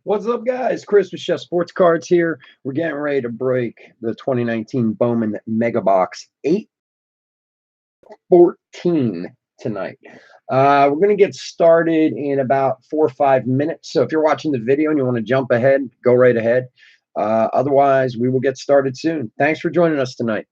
What's up, guys? Chris with Chef Sports Cards here. We're getting ready to break the 2019 Bowman Mega Box 814 tonight. We're going to get started in about 4 or 5 minutes. So if you're watching the video and you want to jump ahead, go right ahead. Otherwise, we will get started soon. Thanks for joining us tonight.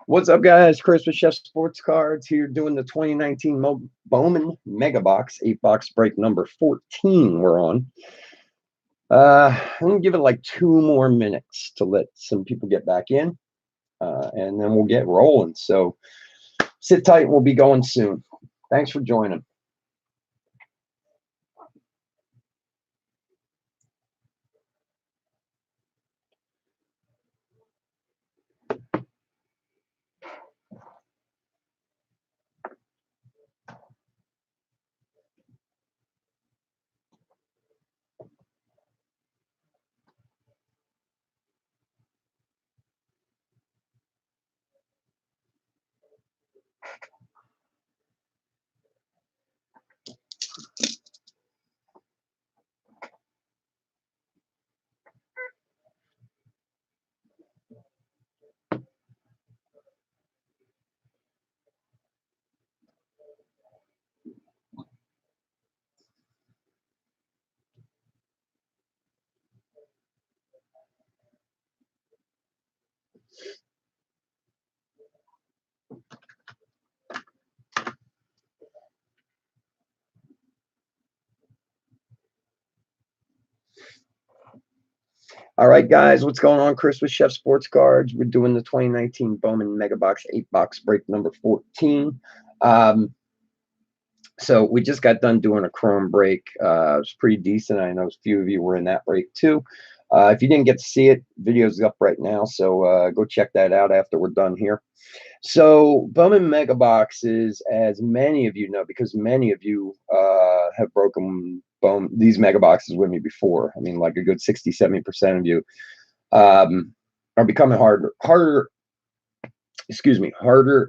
What's up, guys? Chris with Chef Sports Cards here doing the 2019 Bowman Mega Box 8-box break number 14 we're on. I'm going to give it like 2 more minutes to let some people get back in, and then we'll get rolling. So sit tight. We'll be going soon. Thanks for joining. All right, guys, what's going on? Chris with Chef Sports Cards. We're doing the 2019 Bowman Mega Box 8-box break number 14. So we just got done doing a Chrome break. It was pretty decent. I know a few of you were in that break too. If you didn't get to see it, video's up right now, so go check that out after we're done here. So Bowman Mega Boxes, as many of you know, because many of you have broken these Mega Boxes with me before. I mean, like a good 60–70% of you are becoming harder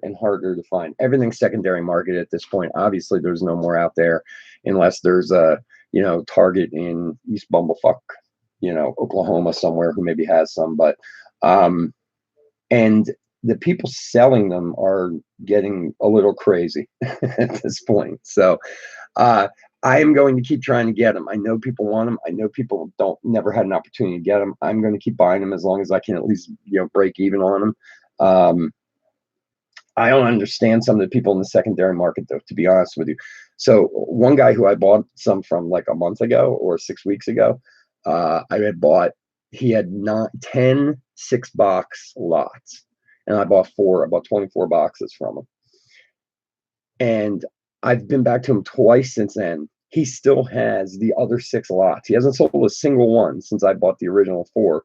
and harder to find. Everything's secondary market at this point. Obviously, there's no more out there unless there's a, Target in East Bumblefuck, Oklahoma somewhere who maybe has some, but and the people selling them are getting a little crazy at this point. So I am going to keep trying to get them. I know people want them. I know people never had an opportunity to get them. I'm going to keep buying them as long as I can at least, break even on them. I don't understand some of the people in the secondary market, though, to be honest with you. So one guy who I bought some from like a month ago or 6 weeks ago, he had 10 6-box lots. And I bought 24 boxes from him. And I've been back to him twice since then. He still has the other 6 lots. He hasn't sold a single one since I bought the original 4.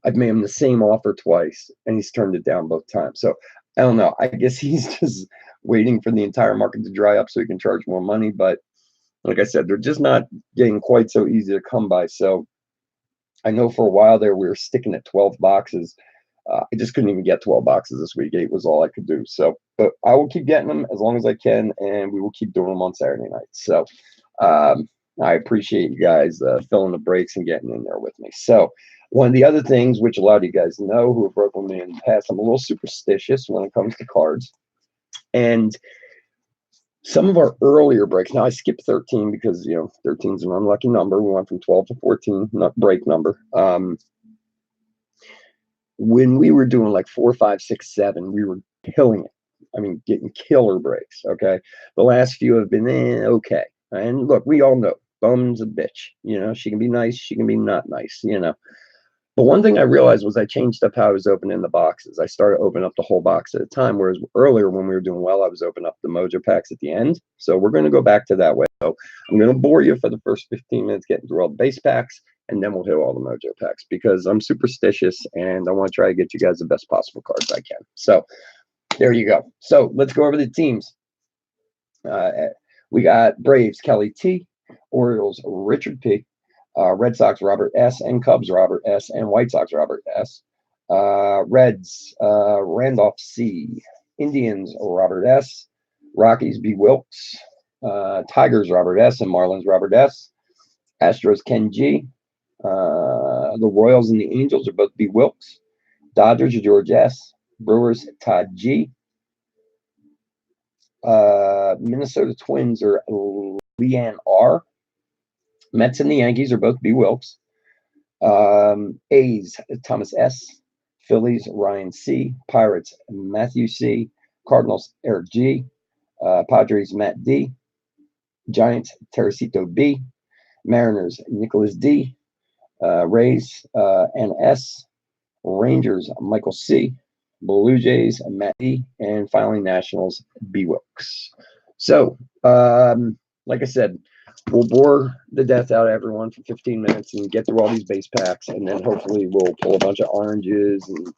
I've made him the same offer twice, and he's turned it down both times. So I don't know. I guess he's just waiting for the entire market to dry up so he can charge more money. But like I said, they're just not getting quite so easy to come by. So I know for a while there we were sticking at 12 boxes. I just couldn't even get 12 boxes this week. 8 was all I could do. So, but I will keep getting them as long as I can, and we will keep doing them on Saturday nights. So I appreciate you guys filling the breaks and getting in there with me. So one of the other things, which a lot of you guys know who have broken me in the past, I'm a little superstitious when it comes to cards. And some of our earlier breaks, now I skipped 13 because, 13 is an unlucky number. We went from 12 to 14, not break number. When we were doing like 4, 5, 6, 7, we were killing it. I mean, getting killer breaks, okay? The last few have been okay. And look, we all know Bowman's a bitch. She can be nice, she can be not nice, But one thing I realized was I changed up how I was opening the boxes. I started opening up the whole box at a time, whereas earlier when we were doing well, I was opening up the Mojo packs at the end. So we're going to go back to that way. So I'm going to bore you for the first 15 minutes getting through all the base packs, and then we'll hit all the Mojo packs because I'm superstitious and I want to try to get you guys the best possible cards I can. So there you go. So let's go over the teams. We got Braves, Kelly T, Orioles, Richard P, Red Sox, Robert S, and Cubs, Robert S, and White Sox, Robert S. Reds, Randolph C, Indians, Robert S, Rockies, B. Wilkes, Tigers, Robert S, and Marlins, Robert S. Astros, Ken G. The Royals and the Angels are both B. Wilkes. Dodgers, George S. Brewers, Todd G. Minnesota Twins are Leanne R. Mets and the Yankees are both B. Wilkes. A's, Thomas S. Phillies, Ryan C. Pirates, Matthew C. Cardinals, Eric G. Padres, Matt D. Giants, Teresito B. Mariners, Nicholas D. Rays, NS. Rangers, Michael C. Blue Jays, Matt D. And finally, Nationals, B. Wilkes. So, like I said, we'll bore the death out of everyone for 15 minutes and get through all these base packs, and then hopefully we'll pull a bunch of oranges and,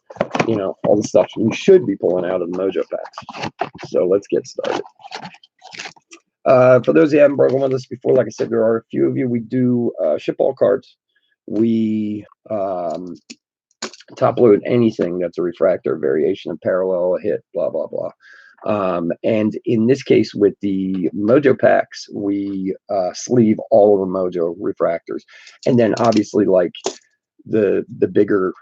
all the stuff we should be pulling out of the Mojo packs. So let's get started. For those who haven't broken with us before, like I said, there are a few of you. We do ship all cards. We top load anything that's a refractor, variation, a parallel, a hit, blah, blah, blah. And in this case, with the Mojo packs, we sleeve all of the Mojo refractors. And then obviously like the bigger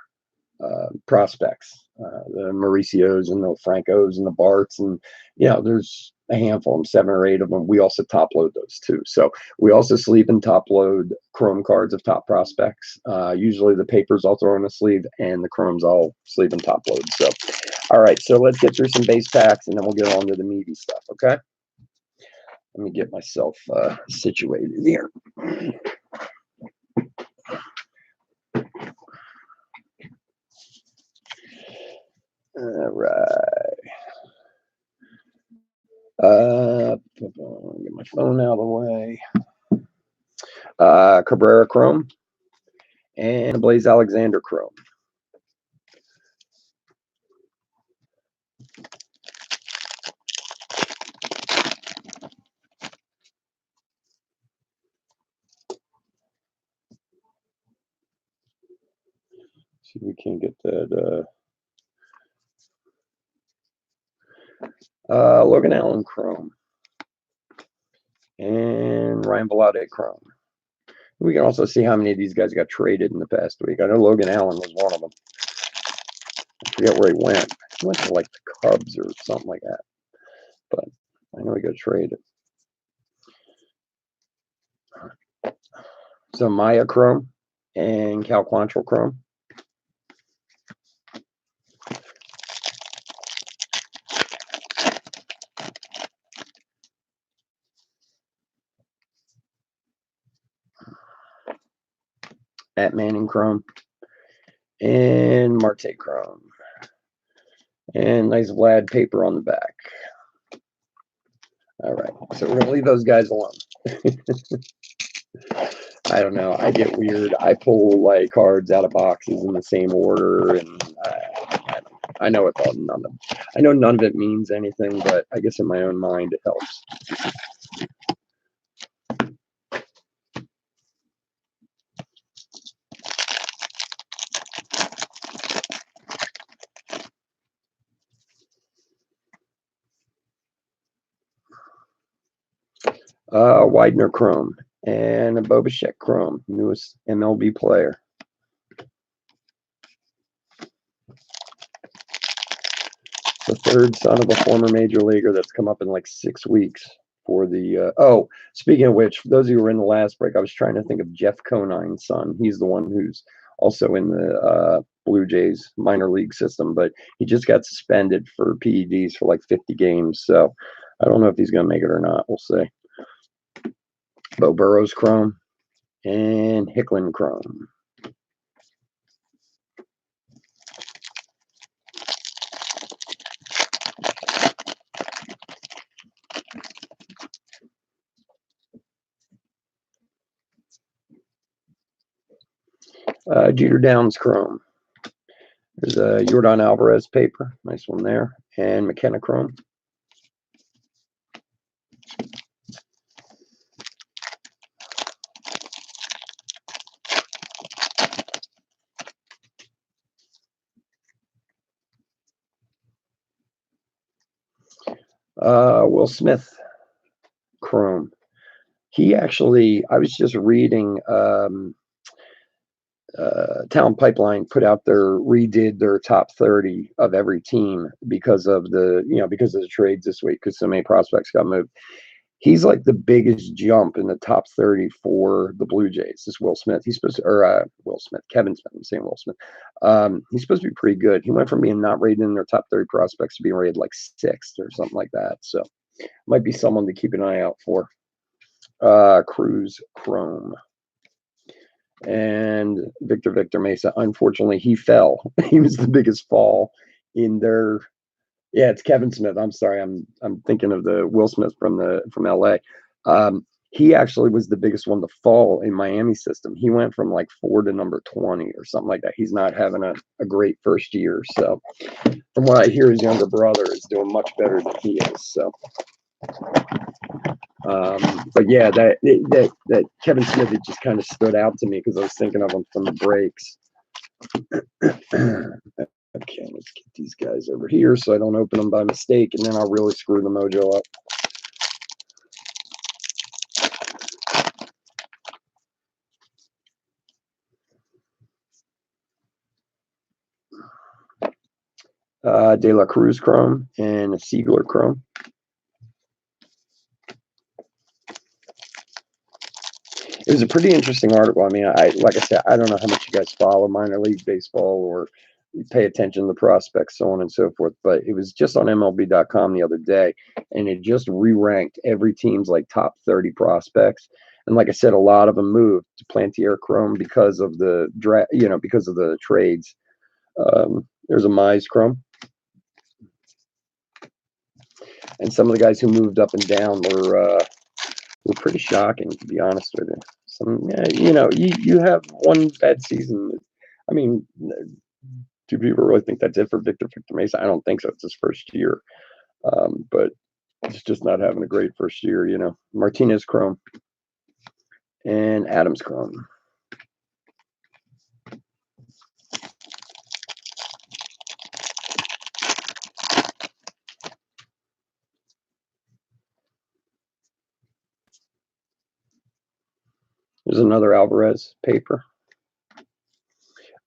prospects, the Mauricios and the Francos and the Barts. And, there's a handful of them, 7 or 8 of them. We also top load those too. So we also sleeve and top load chrome cards of top prospects. Usually the papers I'll throw in a sleeve and the chromes I'll sleeve and top load. So, all right, so let's get through some base packs and then we'll get on to the meaty stuff, okay? Let me get myself situated here. All right. Get my phone out of the way. Cabrera Chrome and Blaze Alexander Chrome. See if we can get that. Logan Allen Chrome and Ryan Velotte Chrome. We can also see how many of these guys got traded in the past week. I know Logan Allen was one of them. I forget where he went. He went to like the Cubs or something like that. But I know he got traded. So Maya Chrome and Cal Quantrill Chrome. At Manning Chrome and Marte Chrome. And nice Vlad paper on the back. All right, so we're gonna leave those guys alone. I don't know. I get weird. I pull like cards out of boxes in the same order, and I know it's all none of. I know none of it means anything, but I guess in my own mind it helps. Widener Chrome and a Bobachek Chrome, newest MLB player. The third son of a former major leaguer that's come up in like 6 weeks for the. Oh, speaking of which, for those of you who were in the last break, I was trying to think of Jeff Conine's son. He's the one who's also in the Blue Jays minor league system, but he just got suspended for PEDs for like 50 games. So I don't know if he's going to make it or not. We'll see. Bo Burrows Chrome and Hicklin Chrome. Jeter Downs Chrome. There's a Yordan Alvarez paper. Nice one there. And McKenna Chrome. Will Smith Chrome. He actually, I was just reading Talent Pipeline put out redid their top 30 of every team because of the trades this week because so many prospects got moved. He's like the biggest jump in the top 30 for the Blue Jays. This Will Smith. He's supposed to, or Will Smith, Kevin Smith. I'm saying Will Smith. He's supposed to be pretty good. He went from being not rated in their top 30 prospects to being rated like 6th or something like that. So might be someone to keep an eye out for. Cruz Chrome. And Victor Mesa. Unfortunately, he fell. He was the biggest fall in their. Yeah, it's Kevin Smith. I'm sorry. I'm thinking of the Will Smith from LA. He actually was the biggest one to fall in Miami system. He went from like 4 to number 20 or something like that. He's not having a great first year. So from what I hear, his younger brother is doing much better than he is. So but yeah, that Kevin Smith, it just kind of stood out to me because I was thinking of him from the breaks. Okay, let's get these guys over here so I don't open them by mistake, and then I'll really screw the mojo up. De La Cruz Chrome and a Siegler Chrome. was a pretty interesting article. I mean, like I said, I don't know how much you guys follow minor league baseball or you pay attention to the prospects, so on and so forth. But it was just on MLB.com the other day, and it just re-ranked every team's like top 30 prospects. And like I said, a lot of them moved to Plantier Chrome because of the because of the trades. There's a Mize Chrome, and some of the guys who moved up and down were pretty shocking, to be honest with you. Some, you have one bad season. I mean, do people really think that's it for Victor Mesa? I don't think so. It's his first year, but he's just not having a great first year. Martinez Chrome and Adams Chrome. There's another Alvarez paper.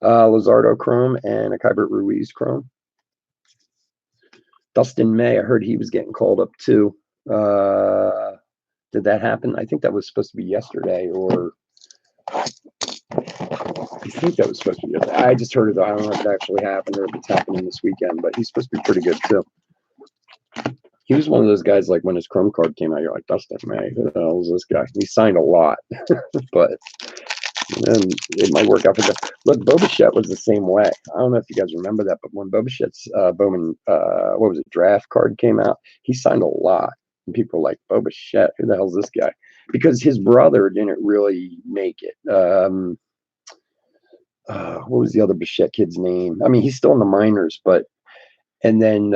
Luzardo Chrome and a Kybert Ruiz Chrome. Dustin May, I heard he was getting called up too. Did that happen? I think that was supposed to be yesterday, or I think that was supposed to be yesterday. I just heard it. I don't know if it actually happened or if it's happening this weekend, but he's supposed to be pretty good too. He was one of those guys, like when his Chrome card came out, you're like, Dustin May, who the hell is this guy? He signed a lot, but it might work out for them. Look, Bo Bichette was the same way. I don't know if you guys remember that, but when Bo Bichette's Bowman, draft card came out, he signed a lot. And people were like, Bo Bichette, who the hell's this guy? Because his brother didn't really make it. What was the other Bichette kid's name? I mean, he's still in the minors, but and then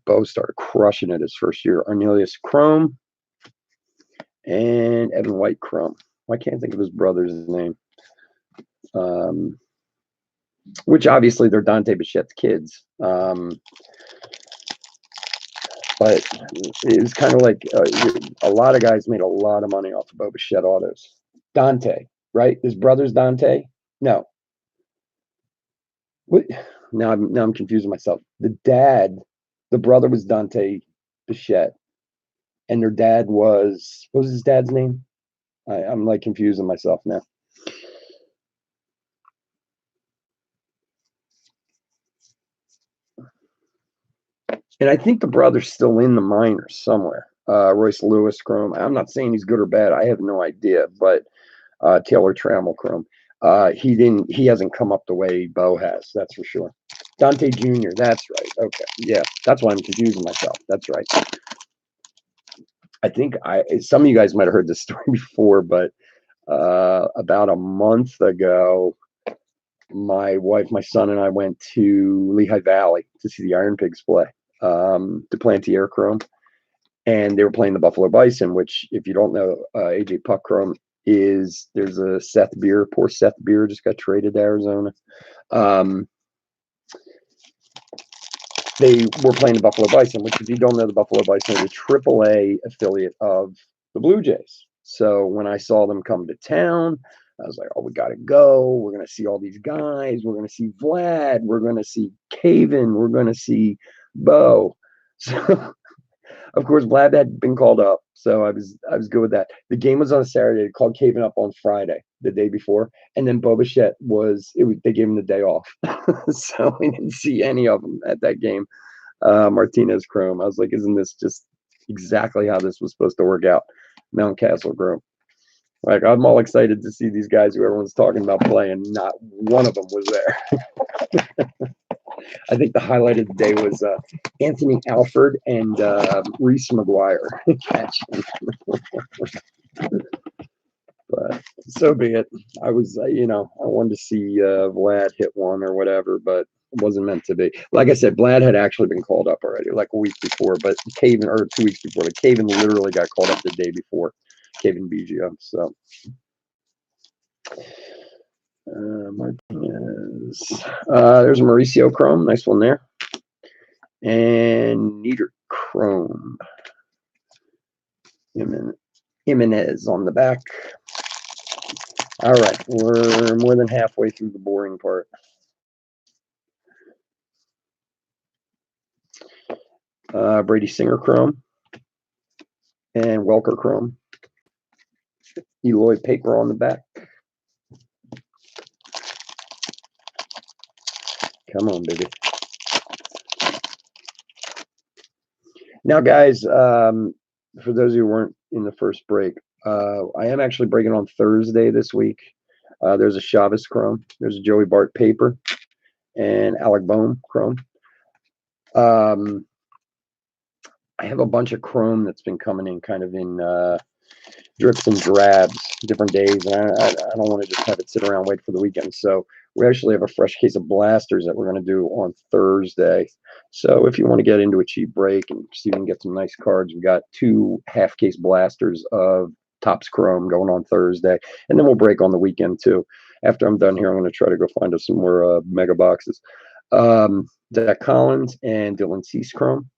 Bo started crushing it his first year. Arnelius Chrome and Evan White Chrome. I can't think of his brother's name. Which obviously they're Dante Bichette's kids. But it was kind of like a lot of guys made a lot of money off of Bo Bichette autos. Dante, right? His brother's Dante? No. What? Now I'm confusing myself. The brother was Dante Bichette, and their dad what was his dad's name? I'm like confusing myself now. And I think the brother's still in the minors somewhere. Royce Lewis Chrome. I'm not saying he's good or bad. I have no idea, but Taylor Trammell Chrome. He hasn't come up the way Bo has, that's for sure. Dante Jr., that's right. Okay. Yeah, that's why I'm confusing myself. That's right. I think some of you guys might have heard this story before, but about a month ago, my wife, my son, and I went to Lehigh Valley to see the Iron Pigs play, to Plantier Chrome. And they were playing the Buffalo Bison, which, if you don't know, AJ Puck Chrome there's a Seth Beer. Poor Seth Beer just got traded to Arizona. They were playing the Buffalo Bison, which, if you don't know, the Buffalo Bison is a AAA affiliate of the Blue Jays. So when I saw them come to town, I was like, oh, we got to go. We're going to see all these guys. We're going to see Vlad. We're going to see Caven. We're going to see Bo. So, of course, Vlad had been called up, so I was good with that. The game was on a Saturday. They called Caven up on Friday, the day before, and then Bo Bichette they gave him the day off, so we didn't see any of them at that game. Martinez Chrome. I was like, isn't this just exactly how this was supposed to work out? Mountcastle Chrome. Like, I'm all excited to see these guys who everyone's talking about play, and not one of them was there. I think the highlight of the day was Anthony Alford and Reese McGuire catching. But so be it. I was, I wanted to see Vlad hit one or whatever, but it wasn't meant to be. Like I said, Vlad had actually been called up already, like a week before, but Caven, or 2 weeks before. But Caven literally got called up the day before. Caven Biggio. So. Martinez. There's a Mauricio Chrome. Nice one there. And Nieder Chrome. Jimenez on the back. All right. We're more than halfway through the boring part. Brady Singer Chrome. And Welker Chrome. Eloy paper on the back. Come on, baby. Now, guys, for those who weren't in the first break, I am actually breaking on Thursday this week. There's a Chavez Chrome. There's a Joey Bart paper and Alec Bohm Chrome. I have a bunch of Chrome that's been coming in kind of in drips and drabs, different days, and I don't want to just have it sit around wait for the weekend. So we actually have a fresh case of blasters that we're going to do on Thursday. So if you want to get into a cheap break and see if you can get some nice cards, we got 2 half-case blasters of Topps Chrome going on Thursday, and then we'll break on the weekend too. After I'm done here, I'm going to try to go find us some more mega boxes. Zach Collins and Dylan Cease Chrome.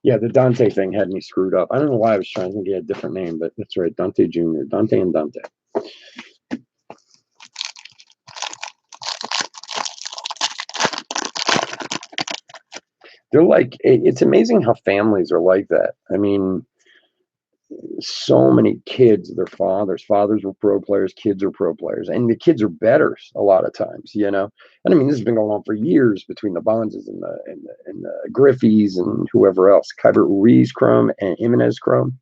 Yeah, the Dante thing had me screwed up. I don't know why I was trying to think he had a different name, but that's right, Dante Jr., Dante and Dante. They're like, it's amazing how families are like that. I mean, so many kids, their fathers were pro players, kids are pro players, and the kids are better a lot of times, you know. And I mean, this has been going on for years between the Bonses and the Griffeys and whoever else, Kybert Ruiz Chrome and Jimenez Chrome.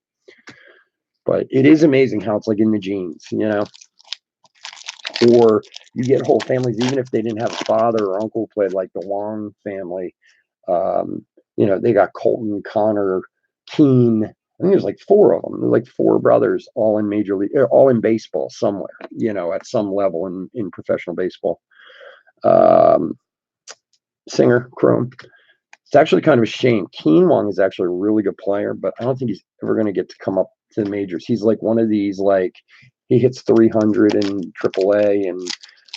But it is amazing how it's like in the genes, you know. Or you get whole families, even if they didn't have a father or uncle played, like the Wong family. You know, they got Colton, Connor, Keen. I think there's like 4 of them. There's like 4 brothers, all in major league, all in baseball somewhere. You know, at some level in professional baseball. Singer Chrome. It's actually kind of a shame. Keen Wong is actually a really good player, but I don't think he's ever going to get to come up to the majors. He's like one of these, like he hits 300 in AAA, and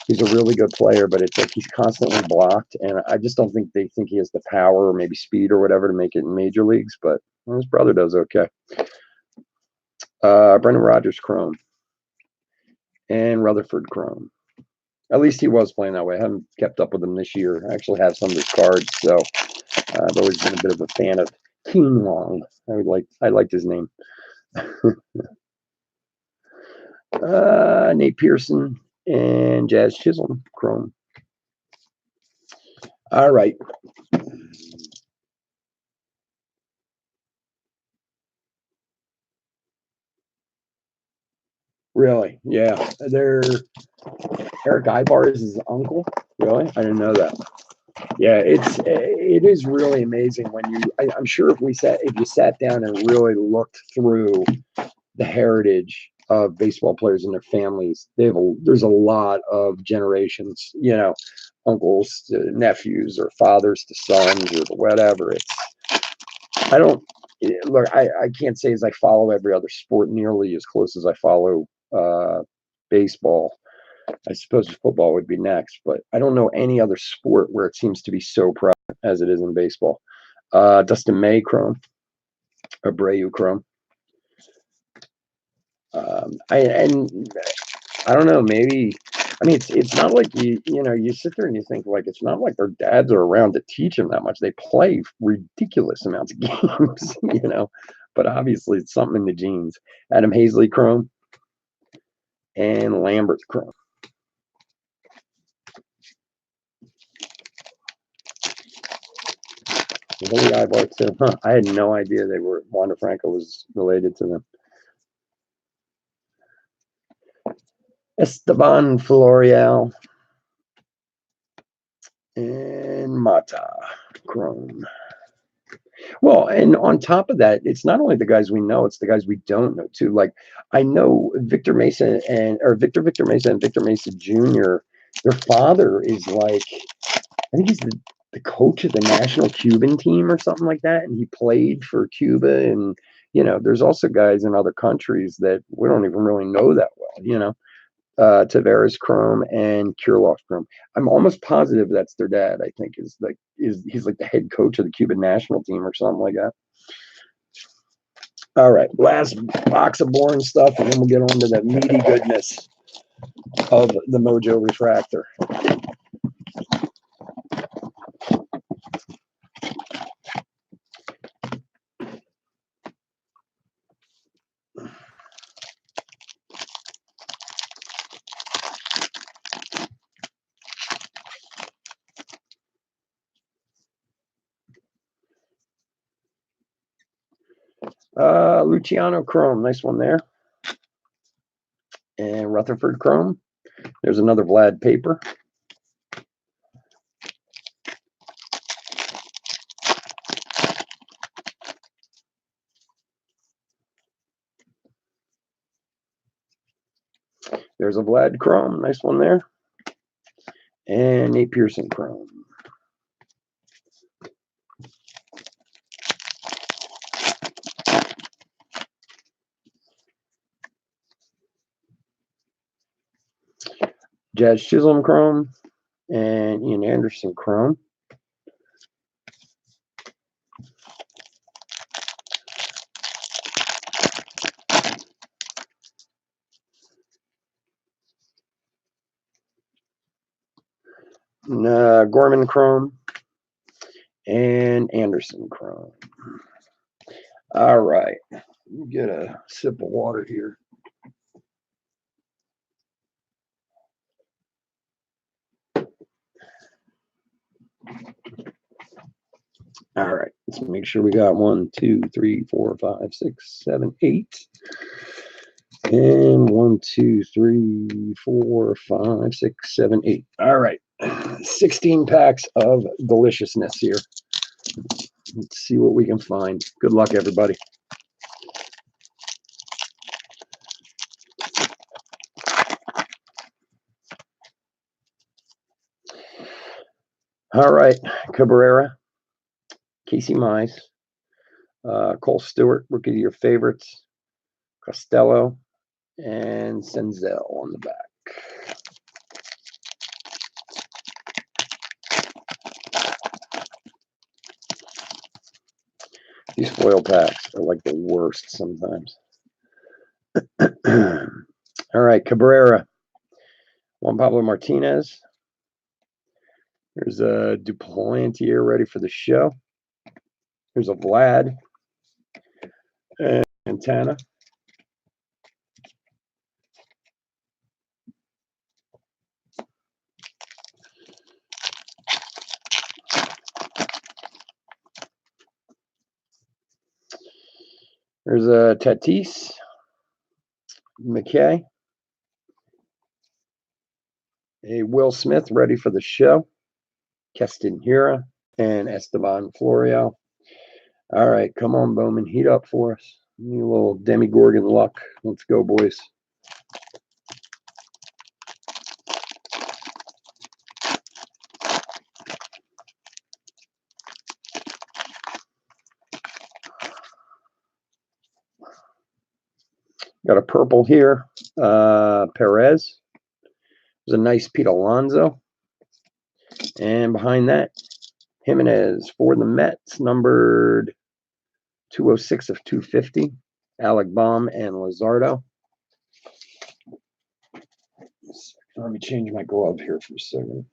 he's a really good player, but it's like he's constantly blocked, and I just don't think they think he has the power or maybe speed or whatever to make it in major leagues, but well, his brother does okay. Brendan Rodgers Chrome and Rutherford Chrome. At least he was playing that way. I haven't kept up with him this year. I actually have some of his cards, so I've always been a bit of a fan of Keen Wong. I liked his name. Nate Pearson and Jazz Chisholm Chrome. All right. Really? Yeah. They're Eric Ibar is his uncle. Really? I didn't know that. Yeah, it is really amazing when I'm sure if you sat down and really looked through the heritage of baseball players and their families, there's a lot of generations, you know, uncles to nephews or fathers to sons or whatever. I can't say as I follow every other sport nearly as close as I follow baseball. I suppose football would be next, but I don't know any other sport where it seems to be so proud as it is in baseball. Dustin May Chrome, Abreu Chrome. I don't know, maybe. I mean, it's not like you sit there and you think like it's not like their dads are around to teach them that much. They play ridiculous amounts of games, you know. But obviously, it's something in the genes. Adam Hazley Chrome and Lambert Chrome. Willie Ibar too. Huh. I had no idea Wander Franco was related to them. Esteban Florial and Mata Chrome. Well, and on top of that, it's not only the guys we know, it's the guys we don't know too. Like I know Victor Mesa and Victor Mesa and Victor Mesa Jr. Their father is like, I think he's the coach of the national Cuban team or something like that, and he played for Cuba. And you know, there's also guys in other countries that we don't even really know that well. You know, Tavares Chrome and Kirilov Chrome. I'm almost positive that's their dad. I think he's like the head coach of the Cuban national team or something like that. All right, last box of boring stuff, and then we'll get on to the meaty goodness. of the Mojo refractor. Luciano Chrome, nice one there. And Rutherford Chrome. There's another Vlad paper. There's a Vlad Chrome, nice one there. And Nate Pearson Chrome. Jazz Chisholm Chrome and Ian Anderson Chrome. Gorman Chrome and Anderson Chrome. All right, get a sip of water here. All right, let's make sure we got 1, 2, 3, 4, 5, 6, 7, 8. And 1, 2, 3, 4, 5, 6, 7, 8. All right, 16 packs of deliciousness here. Let's see what we can find. Good luck, everybody. All right, Cabrera, Casey Mize, Cole Stewart, rookie of your favorites, Costello, and Senzel on the back. These foil packs are like the worst sometimes. All right, Cabrera, Juan Pablo Martinez. There's a Duplantier ready for the show. There's a Vlad and Santana. There's a Tatis, McKay, a Will Smith ready for the show, Keston Hira, and Esteban Florio. All right, come on, Bowman, heat up for us. Need a little Demigorgon luck. Let's go, boys. Got a purple here. Perez. There's a nice Pete Alonso. And behind that, Jimenez for the Mets, numbered 206 of 250. Alec Baum and Luzardo. Let me change my glove here for a second.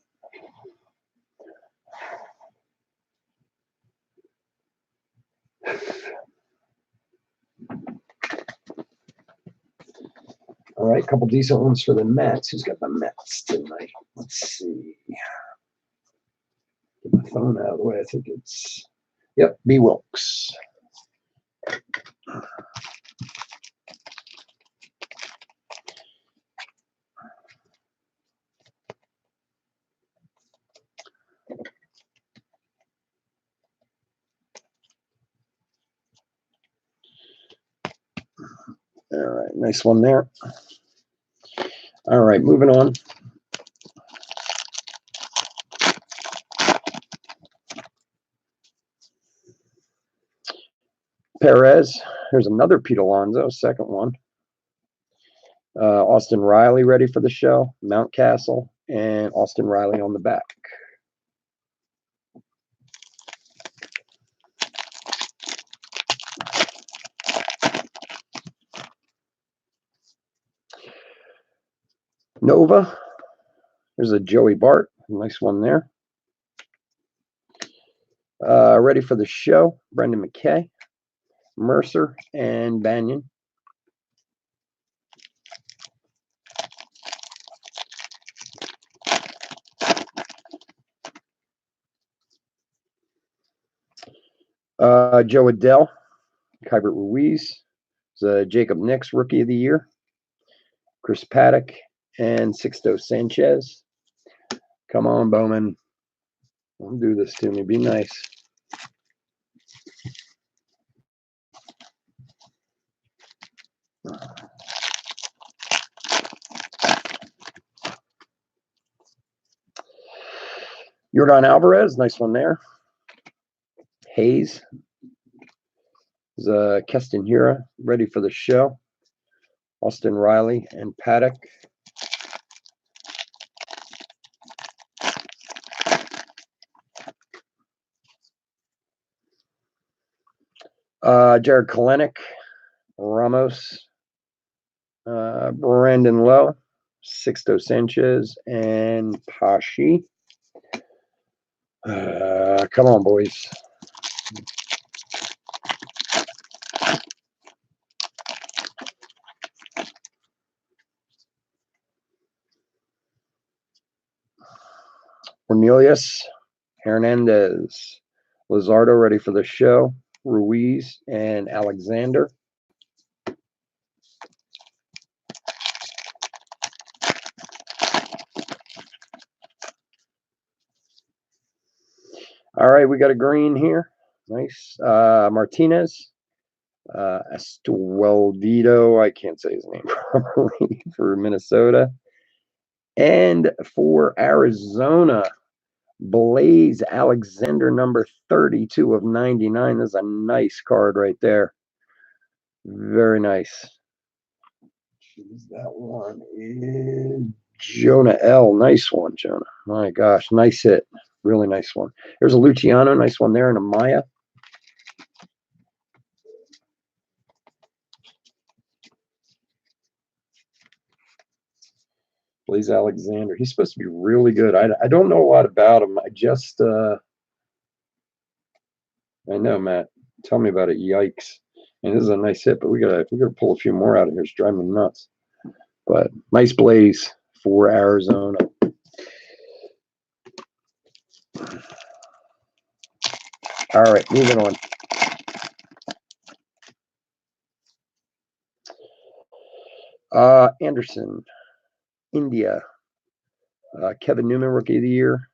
All right, a couple decent ones for the Mets. Who's got the Mets tonight? Let's see. Get my phone out of the way. I think it's, yep, B. Wilkes. All right, nice one there. All right, moving on. Perez. Here's another Pete Alonso, second one. Austin Riley ready for the show. Mountcastle and Austin Riley on the back. Nova. There's a Joey Bart. Nice one there. Ready for the show. Brendan McKay, Mercer, and Banyan. Joe Adell, Kybert Ruiz, Jacob Nix, Rookie of the Year, Chris Paddock, and Sixto Sanchez. Come on, Bowman. Don't do this to me. Be nice. Yordan Alvarez, nice one there. Hayes. Keston Hira, ready for the show. Austin Riley and Paddock. Jared Kalenic, Ramos, Brandon Lowe, Sixto Sanchez, and Pashi. Come on, boys. Cornelius, Hernandez, Lizardo ready for the show, Ruiz, and Alexander. All right, we got a green here. Nice. Martinez, Estueldido, I can't say his name properly, for Minnesota. And for Arizona, Blaze Alexander, number 32 of 99. This is a nice card right there. Very nice. That one is Jonah L. Nice one, Jonah. My gosh, nice hit. Really nice one. There's a Luciano, nice one there, and a Maya. Blaze Alexander. He's supposed to be really good. I don't know a lot about him. I just I know, Matt. Tell me about it. Yikes. And this is a nice hit, but we gotta pull a few more out of here. It's driving me nuts. But nice Blaze for Arizona. All right, moving on. Anderson, India, Kevin Newman, Rookie of the Year,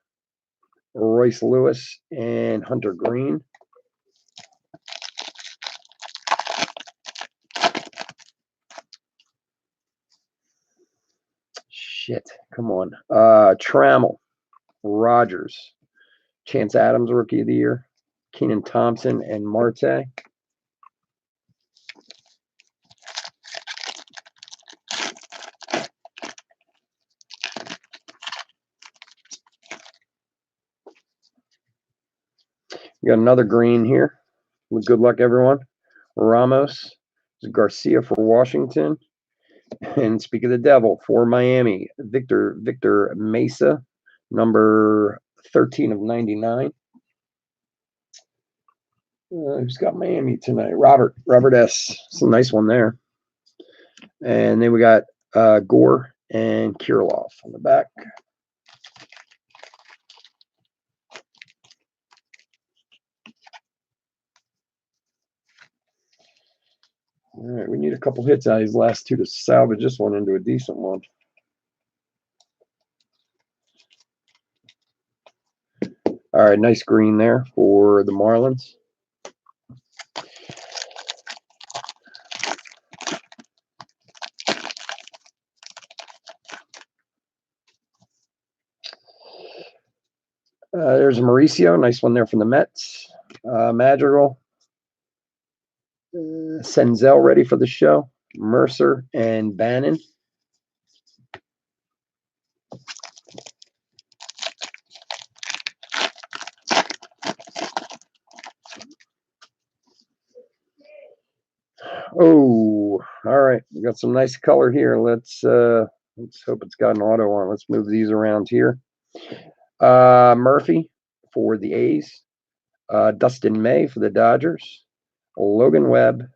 Royce Lewis, and Hunter Green. Shit, come on. Trammell, Rogers, Chance Adams, Rookie of the Year, Keenan Thompson, and Marte. We got another green here. Good luck, everyone. Ramos, Garcia for Washington. And speak of the devil, for Miami, Victor Mesa, number 13 of 99. Who's got Miami tonight? Robert S. It's a nice one there. And then we got Gore and Kirilov on the back. All right, we need a couple hits out of these last two to salvage this one into a decent one. All right, nice green there for the Marlins. There's a Mauricio, nice one there from the Mets. Madrigal, Senzel ready for the show. Mercer and Bannon. Oh, all right. We got some nice color here. Let's Let's hope it's got an auto on. Let's move these around here. Murphy for the A's. Dustin May for the Dodgers. Logan Webb,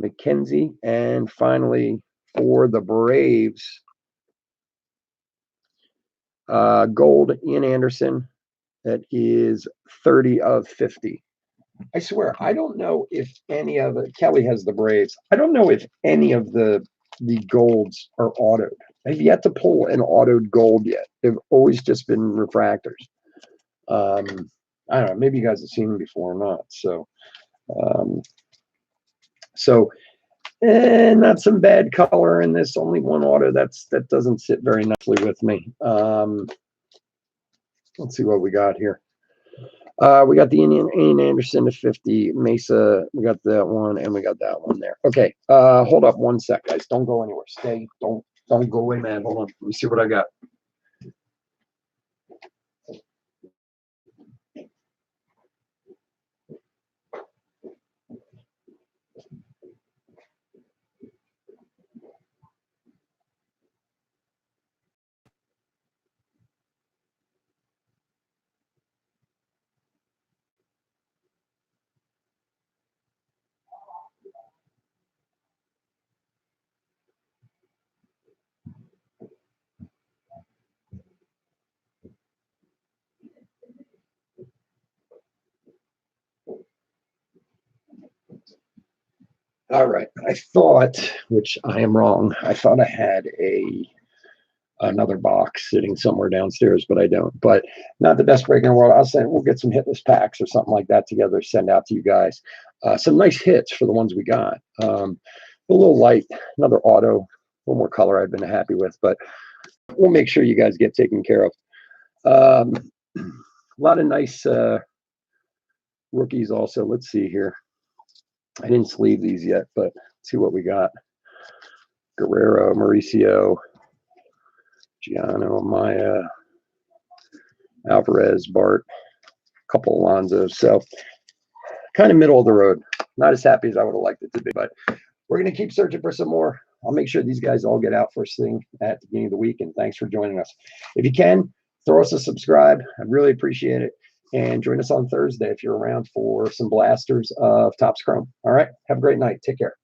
McKenzie, and finally for the Braves, gold Ian Anderson. That is 30 of 50. I swear, I don't know if any of it. Kelly has the Braves. I don't know if any of the golds are autoed. I've yet to pull an autoed gold yet. They've always just been refractors. I don't know. Maybe you guys have seen them before or not. And not some bad color in this. Only one auto. That doesn't sit very nicely with me. Let's see what we got here. We got the Ian Anderson to 50, Mesa. We got that one, and we got that one there. Okay. Hold up one sec, guys. Don't go anywhere. Stay. Don't go away, man. Hold on. Let me see what I got. All right. I thought, which I am wrong, I thought I had another box sitting somewhere downstairs, but I don't. But not the best break in the world. We'll get some hitless packs or something like that together, send out to you guys. Some nice hits for the ones we got. A little light, another auto, a little more color I've been happy with, but we'll make sure you guys get taken care of. A lot of nice rookies also. Let's see here. I didn't sleeve these yet, but let's see what we got. Guerrero, Mauricio, Giano, Maya, Alvarez, Bart, a couple Alonzos. So kind of middle of the road. Not as happy as I would have liked it to be, but we're going to keep searching for some more. I'll make sure these guys all get out first thing at the beginning of the week, and thanks for joining us. If you can, throw us a subscribe. I'd really appreciate it. And join us on Thursday if you're around for some blasters of Topps Chrome. All right. Have a great night. Take care.